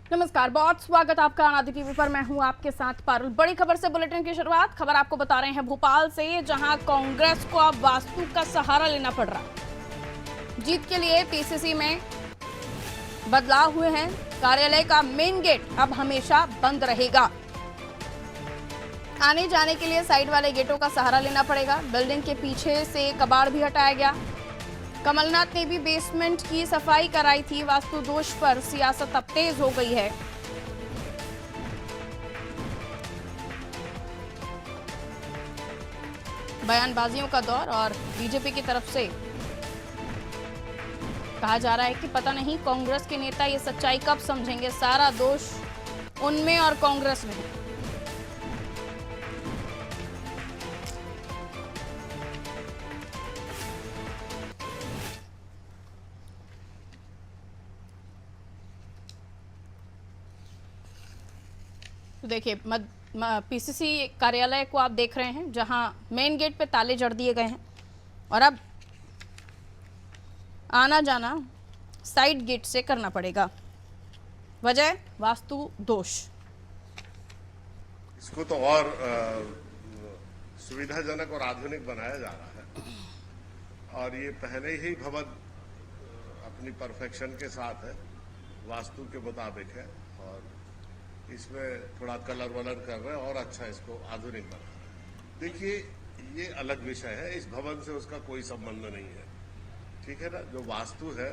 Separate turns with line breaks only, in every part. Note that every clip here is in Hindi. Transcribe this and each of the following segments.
नमस्कार, बहुत स्वागत आपका आनंद टीवी पर। मैं हूं आपके साथ पारुल। बड़ी खबर से बुलेटिन की शुरुआत। खबर आपको बता रहे हैं भोपाल से, जहां कांग्रेस को अब वास्तु का सहारा लेना पड़ रहा है। जीत के लिए पीसीसी में बदलाव हुए हैं। कार्यालय का मेन गेट अब हमेशा बंद रहेगा। आने जाने के लिए साइड वाले गेटों का सहारा लेना पड़ेगा। बिल्डिंग के पीछे से कबाड़ भी हटाया गया। कमलनाथ ने भी बेसमेंट की सफाई कराई थी। वास्तु दोष पर सियासत अब तेज हो गई है। बयानबाजियों का दौर और बीजेपी की तरफ से कहा जा रहा है कि पता नहीं कांग्रेस के नेता ये सच्चाई कब समझेंगे। सारा दोष उनमें और कांग्रेस में है। तो देखिए, पीसीसी कार्यालय को आप देख रहे हैं, जहां मेन गेट पे ताले जड़ दिए गए हैं और अब आना जाना साइड गेट से करना पड़ेगा। वजह वास्तु दोष।
इसको तो और सुविधाजनक और आधुनिक बनाया जा रहा है और ये पहले ही भवन अपनी परफेक्शन के साथ है, वास्तु के मुताबिक है और इसमें थोड़ा कलर वलर कर रहे हैं और अच्छा इसको आधुनिक बना रहे हैं। देखिए, ये अलग विषय है, इस भवन से उसका कोई संबंध नहीं है, ठीक है ना। जो वास्तु है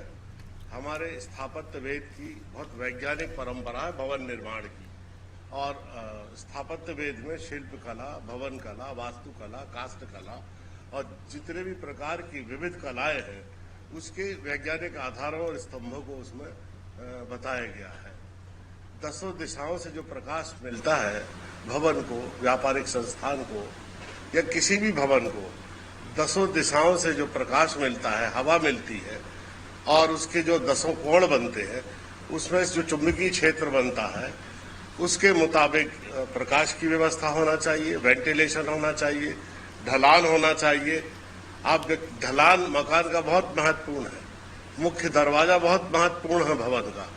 हमारे स्थापत्य वेद की बहुत वैज्ञानिक परंपरा है भवन निर्माण की, और स्थापत्य वेद में शिल्प कला, भवन कला, वास्तु कला, काष्ठ कला और जितने भी प्रकार की विविध कलाएं हैं उसके वैज्ञानिक आधारों और स्तंभों को उसमें बताया गया है। दसों दिशाओं से जो प्रकाश मिलता है भवन को, व्यापारिक संस्थान को या किसी भी भवन को, दसों दिशाओं से जो प्रकाश मिलता है, हवा मिलती है और उसके जो दसों कोण बनते हैं उसमें जो चुंबकीय क्षेत्र बनता है उसके मुताबिक प्रकाश की व्यवस्था होना चाहिए, वेंटिलेशन होना चाहिए, ढलान होना चाहिए। आप ढलान मकान का बहुत महत्वपूर्ण है, मुख्य दरवाजा बहुत महत्वपूर्ण है भवन का।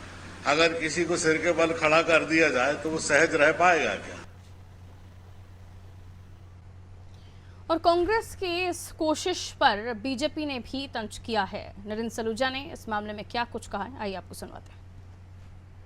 अगर किसी को सिर के बल खड़ा कर दिया जाए तो वो सहज रह पाएगा क्या?
और कांग्रेस की इस कोशिश पर बीजेपी ने भी तंज किया है। नरेंद्र सलूजा ने इस मामले में क्या कुछ कहा है, आइए आपको सुनवाते हैं।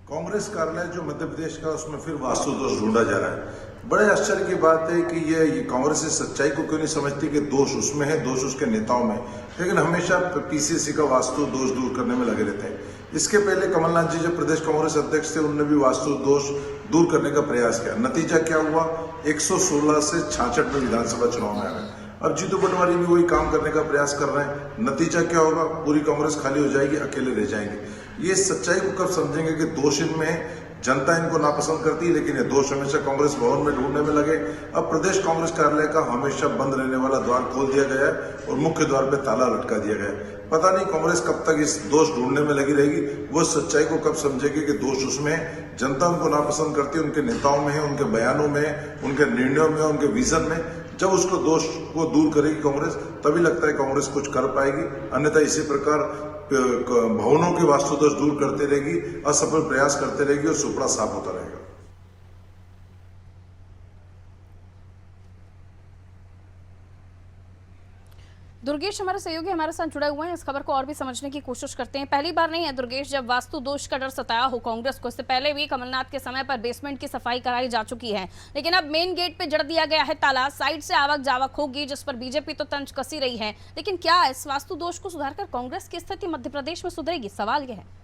कांग्रेस कार्यालय जो मध्य प्रदेश का, उसमें फिर वास्तु दोष ढूंढा जा रहा है। बड़े आश्चर्य की बात है कि ये कांग्रेस इस सच्चाई को क्यों नहीं समझती कि दोष उसमें है, दोष उसके नेताओं में, लेकिन हमेशा पीसीसी का वास्तु दोष दूर करने में लगे रहते हैं। इसके पहले कमलनाथ जी जब प्रदेश कांग्रेस अध्यक्ष थे, उन्होंने भी वास्तु दोष दूर करने का प्रयास किया। नतीजा क्या हुआ? 116 से 66 में विधानसभा चुनाव में आ गए। अब जीतू पटवारी भी वही काम करने का प्रयास कर रहे हैं। नतीजा क्या होगा? पूरी कांग्रेस खाली हो जाएगी, अकेले रह जाएंगे। ये सच्चाई को कब समझेंगे कि दोष इनमें है? जनता इनको नापसंद करती है, लेकिन ये दोष हमेशा कांग्रेस भवन में ढूंढने में लगे। अब प्रदेश कांग्रेस कार्यालय का हमेशा बंद रहने वाला द्वार खोल दिया गया है और मुख्य द्वार पे ताला लटका दिया गया है। पता नहीं कांग्रेस कब तक इस दोष ढूंढने में लगी रहेगी। वो सच्चाई को कब समझेगी कि दोष उसमें है? जनता उनको नापसंद करती है, उनके नेताओं में है, उनके बयानों में, उनके निर्णयों में, उनके विजन में। जब उसको दोष को दूर करेगी कांग्रेस, तभी लगता है कांग्रेस कुछ कर पाएगी। अन्यथा इसी प्रकार भवनों के वास्तु दोष दूर करते रहेगी, असफल प्रयास करते रहेगी और सुपड़ा साफ होता रहेगा।
दुर्गेश हमारे सहयोगी हमारे साथ जुड़े हुए हैं। इस खबर को और भी समझने की कोशिश करते हैं। पहली बार नहीं है दुर्गेश जब वास्तु दोष का डर सताया हो कांग्रेस को। इससे पहले भी कमलनाथ के समय पर बेसमेंट की सफाई कराई जा चुकी है, लेकिन अब मेन गेट पे जड़ दिया गया है ताला। साइड से आवक जावक होगी, जिस पर बीजेपी तो तंज कसी रही है। लेकिन क्या इस वास्तु दोष को सुधारकर कांग्रेस की स्थिति मध्य प्रदेश में सुधरेगी? सवाल यह है।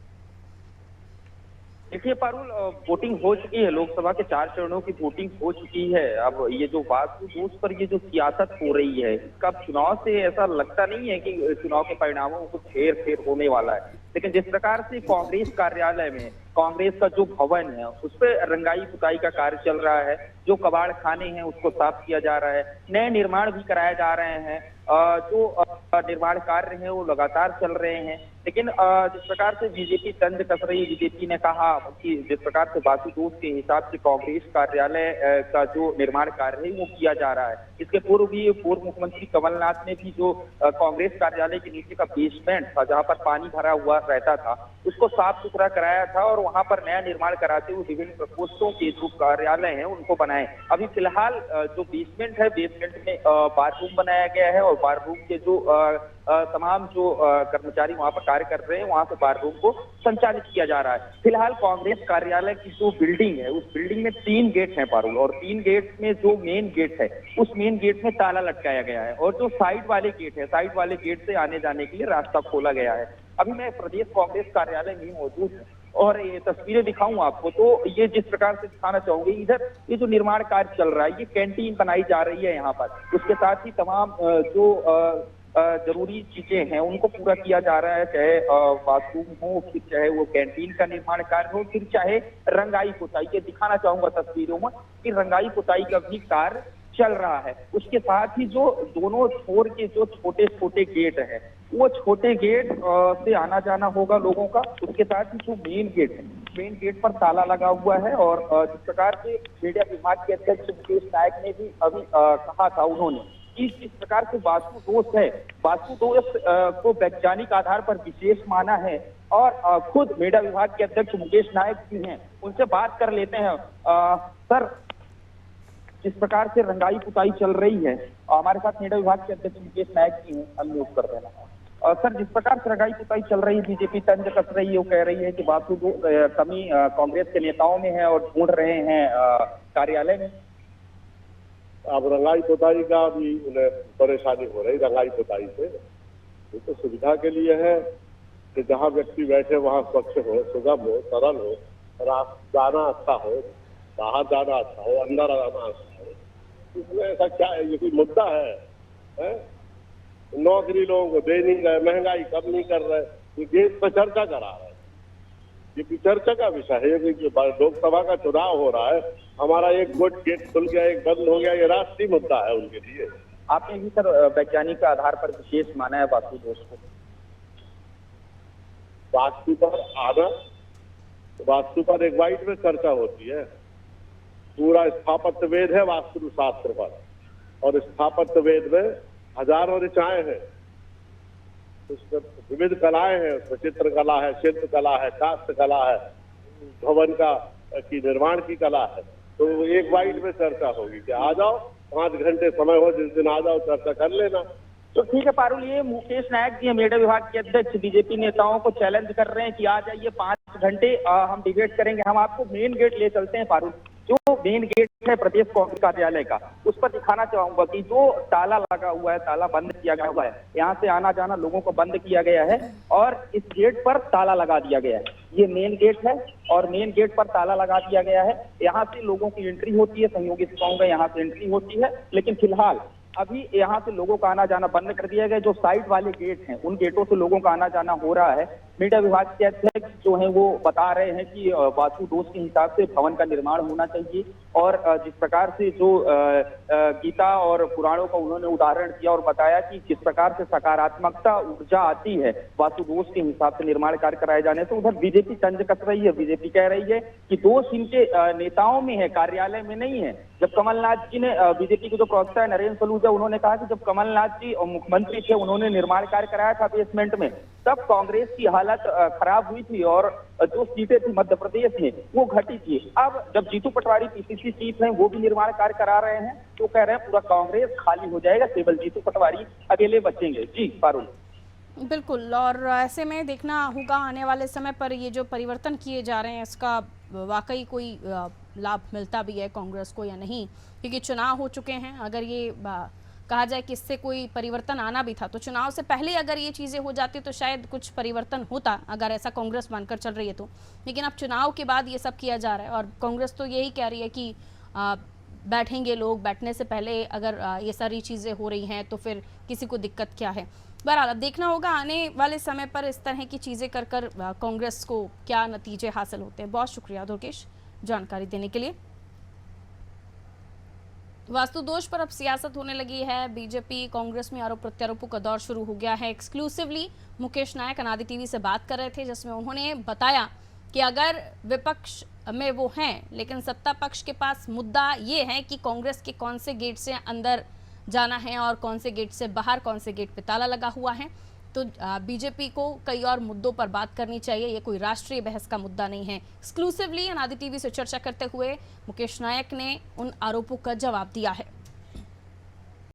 देखिए पारुल, वोटिंग हो चुकी है, लोकसभा के 4 चरणों की वोटिंग हो चुकी है। अब ये जो वास्तु दोष पर ये जो सियासत हो रही है, इसका चुनाव से ऐसा लगता नहीं है कि चुनाव के परिणामों में कुछ हेर फेर होने वाला है। लेकिन जिस प्रकार से कांग्रेस कार्यालय में कांग्रेस का जो भवन है उस पर रंगाई पुताई का कार्य चल रहा है, जो कबाड़ खाने हैं उसको साफ किया जा रहा है, नए निर्माण भी कराए जा रहे हैं, जो निर्माण कार्य है वो लगातार चल रहे हैं। लेकिन जिस प्रकार से बीजेपी तंज कस रही है, बीजेपी ने कहा कि जिस प्रकार से वास्तु दोष के हिसाब से कांग्रेस कार्यालय का जो निर्माण कार्य है वो किया जा रहा है, इसके पूर्व भी पूर्व मुख्यमंत्री कमलनाथ ने भी जो कांग्रेस कार्यालय के नीचे का बेसमेंट था, जहां पर पानी भरा हुआ रहता था, उसको साफ सुथरा कराया था और वहां पर नया निर्माण कराते हुए विभिन्न प्रकोष्ठों के जो कार्यालय हैं उनको बनाए। अभी फिलहाल जो बेसमेंट है, बेसमेंट में बाथरूम बनाया गया है और बाथरूम के जो तमाम जो कर्मचारी वहां पर कार्य कर रहे हैं, वहां से बाथरूम को संचालित किया जा रहा है। फिलहाल कांग्रेस कार्यालय की जो बिल्डिंग है, उस बिल्डिंग में 3 गेट हैं पारुल, और 3 गेट में जो मेन गेट है, उस मेन गेट में ताला लटकाया गया है और जो साइड वाले गेट है, साइड वाले गेट से आने जाने के लिए रास्ता खोला गया है। अभी मैं प्रदेश कांग्रेस कार्यालय में मौजूद हूँ और ये तस्वीरें दिखाऊं आपको, तो ये जिस प्रकार से दिखाना चाहूंगी, इधर ये जो निर्माण कार्य चल रहा है, ये कैंटीन बनाई जा रही है यहाँ पर। उसके साथ ही तमाम जो जरूरी चीजें हैं उनको पूरा किया जा रहा है, चाहे बाथरूम हो, फिर चाहे वो कैंटीन का निर्माण कार्य हो, फिर चाहे रंगाई पुताई। ये दिखाना चाहूंगा तस्वीरों में कि रंगाई पुताई का भी कार्य चल रहा है। उसके साथ ही जो दोनों छोर के जो छोटे छोटे गेट हैं, वो छोटे गेट से आना जाना होगा लोगों का। उसके साथ ही जो मेन गेट है, मेन गेट पर ताला लगा हुआ है और जिस प्रकार से मीडिया विभाग के अध्यक्ष मुकेश नायक ने भी अभी कहा था उन्होंने कि जिस प्रकार से वास्तु दोष है, वास्तु दोष को वैज्ञानिक आधार पर विशेष माना है और खुद मीडिया विभाग के अध्यक्ष मुकेश नायक भी हैं, उनसे बात कर लेते हैं। सर, जिस प्रकार से रंगाई पुताई चल रही है, हमारे साथ मीडिया विभाग के अध्यक्ष मुकेश नायक जी हैं, अनम्यूट कर देना। सर, जिस प्रकार से रंगाई पुताई चल रही है, बीजेपी तंज कस रही है, वो कह रही है कि वास्तु कमी कांग्रेस के नेताओं में है और ढूंढ रहे हैं कार्यालय में।
अब रंगाई पुताई का भी उन्हें परेशानी हो रही, रंगाई पुताई से। ये तो सुविधा के लिए है कि जहाँ व्यक्ति बैठे वहाँ स्वच्छ हो, सुगम हो, सरल हो, और जाना अच्छा हो, बाहर जाना अच्छा हो, अंदर आना अच्छा हो। इसमें ऐसा क्या है? ये कोई मुद्दा है? नौकरी लोगों को दे नहीं रहे, महंगाई कम नहीं कर रहे, ये देश पर चर्चा करा रहे। ये भी चर्चा का विषय है कि लोकसभा का चुनाव हो रहा है, हमारा एक गेट खुल गया, एक बंद हो गया, ये राष्ट्रीय मुद्दा है उनके लिए।
आपने भी सर वैज्ञानिक के आधार पर विशेष माना है वास्तु दोष को?
वास्तु पर आना, वास्तु पर एक वाइड में चर्चा होती है। पूरा स्थापत्य वेद है वास्तु शास्त्र पर, और स्थापत्य वेद में हजारों ऋचाएं हैं, उसमें विविध कलाएं हैं, उसमें चित्रकला है, शिल्प कला है, काष्ठ कला है, भवन की निर्माण की कला है। तो एक वाइड में चर्चा होगी कि आ जाओ, 5 घंटे समय हो जिस दिन आ जाओ, चर्चा कर लेना।
तो ठीक है पारुल, ये मुकेश नायक जी मीडिया विभाग के अध्यक्ष बीजेपी नेताओं को चैलेंज कर रहे हैं कि आ जाइए, 5 घंटे हम डिबेट करेंगे। हम आपको मेन गेट ले चलते हैं पारुल। जो मेन गेट है प्रदेश कांग्रेस कार्यालय का, उस पर दिखाना चाहूंगा कि जो ताला लगा हुआ है, ताला बंद किया गया हुआ है, यहाँ से आना जाना लोगों को बंद किया गया है और इस गेट पर ताला लगा दिया गया है। ये मेन गेट है और मेन गेट पर ताला लगा दिया गया है। यहाँ से लोगों की एंट्री होती है, सहयोगी सेवाओं का यहाँ से एंट्री होती है, लेकिन फिलहाल अभी यहाँ से लोगों का आना जाना बंद कर दिया गया। जो साइड वाले गेट हैं, उन गेटों से लोगों का आना जाना हो रहा है। मीडिया विभाग के अध्यक्ष जो हैं वो बता रहे हैं कि वास्तु दोष के हिसाब से भवन का निर्माण होना चाहिए और जिस प्रकार से जो गीता और पुराणों का उन्होंने उदाहरण दिया और बताया कि जिस प्रकार से सकारात्मकता ऊर्जा आती है वास्तु दोष के हिसाब से निर्माण कार्य कराए जाने से, उधर बीजेपी तंज कस रही है। बीजेपी कह रही है कि दोष इनके नेताओं में है, कार्यालय में नहीं है। जब कमलनाथ जी ने, बीजेपी के जो प्रवक्ता है नरेंद्र सलूजा, उन्होंने कहा कि जब कमलनाथ जी मुख्यमंत्री थे, उन्होंने निर्माण कार्य कराया था बेसमेंट में, तब कांग्रेस की हालत खराब हुई थी और जो सीटें थी मध्य प्रदेश में वो घटी थी। अब जब जीतू पटवारी पीसीसी चीफ हैं, वो भी निर्माण कार्य करा रहे हैं, तो कह रहे हैं पूरा कांग्रेस खाली हो जाएगा, केवल जीतू पटवारी अकेले बचेंगे। जी पारुल।
बिल्कुल, और ऐसे में देखना होगा आने वाले समय पर ये जो परिवर्तन किए जा रहे हैं, इसका वाकई कोई लाभ मिलता भी है कांग्रेस को या नहीं, क्योंकि चुनाव हो चुके हैं। अगर ये कहा जाए कि इससे कोई परिवर्तन आना भी था, तो चुनाव से पहले अगर ये चीज़ें हो जाती तो शायद कुछ परिवर्तन होता, अगर ऐसा कांग्रेस मानकर चल रही है तो। लेकिन अब चुनाव के बाद ये सब किया जा रहा है और कांग्रेस तो यही कह रही है कि बैठेंगे लोग, बैठने से पहले अगर ये सारी चीज़ें हो रही हैं तो फिर किसी को दिक्कत क्या है। बहरहाल अब देखना होगा आने वाले समय पर इस तरह की चीज़ें कर कांग्रेस को क्या नतीजे हासिल होते हैं। बहुत शुक्रिया दुर्गेश जानकारी देने के लिए। वास्तु दोष पर अब सियासत होने लगी है। बीजेपी कांग्रेस में आरोप प्रत्यारोपों का दौर शुरू हो गया है। एक्सक्लूसिवली मुकेश नायक अनादि टीवी से बात कर रहे थे, जिसमें उन्होंने बताया कि अगर विपक्ष में वो हैं, लेकिन सत्ता पक्ष के पास मुद्दा ये है कि कांग्रेस के कौन से गेट से अंदर जाना है और कौन से गेट से बाहर, कौन से गेट पे ताला लगा हुआ है। तो बीजेपी को कई और मुद्दों पर बात करनी चाहिए, ये कोई राष्ट्रीय बहस का मुद्दा नहीं है। एक्सक्लूसिवली अनादि टीवी से चर्चा करते हुए मुकेश नायक ने उन आरोपों का जवाब दिया है।